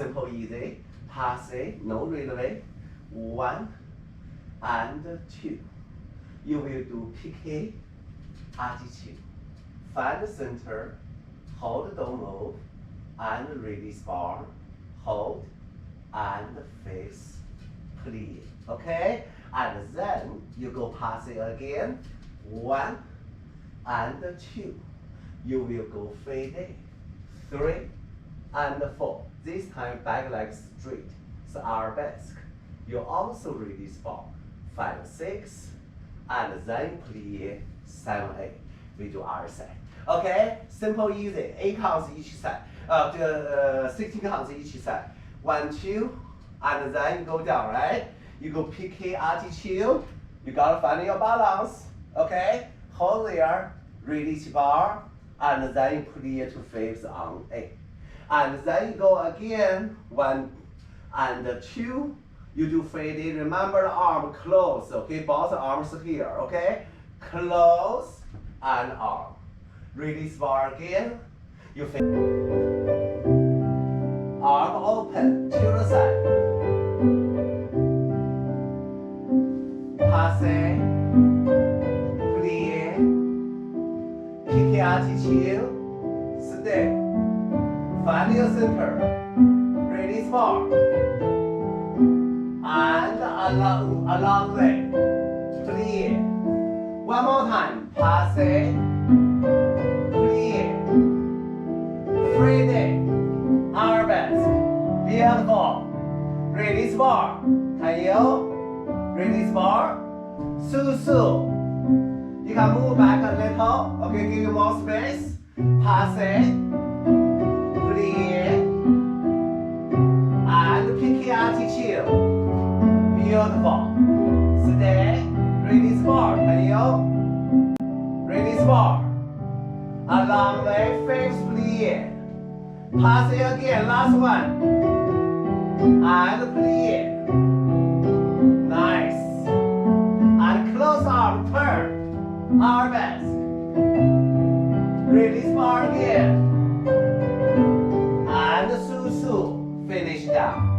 Simple, easy. Passe, no releve. 1 and 2. You will do Piqué, attitude. Find the center, hold, don't move, and release bar, hold, and face, plie. Okay? And then you go passe again. 1 and 2. You will go fade. 3 and 4. This time back leg straight. It's arabesque. You also release bar. 5, 6, and then plie 7, 8. We do other side. Okay, simple, easy. 8 counts each side. 16 counts each side. 1, 2, and then you go down, right? You go Piqué attitude. You gotta find your balance. Okay, hold there, release bar, and then you plie to face on 8. And then you go again, 1 and 2. You do fade. Remember the arm close, okay? Both arms here, okay? Close and arm. Release bar again. You fade. Arm open to the side. Passe. Plie. Piqué attitude. Stay. Find your center. Release bar. And along way. Plie. One more time. Passe. Plie. Free arabesque. Beautiful. Release bar. Can you? Release bar. Su. You can move back a little. Okay, give you more space. Passe. Plie. And Piqué attitude. Beautiful. Stay. Release bar. Can you? Release bar. Along way, face plie. Pass it again. Last one. And plie. Nice. And close arm. Turn. Arabesque. Release bar again. And su. Finish down.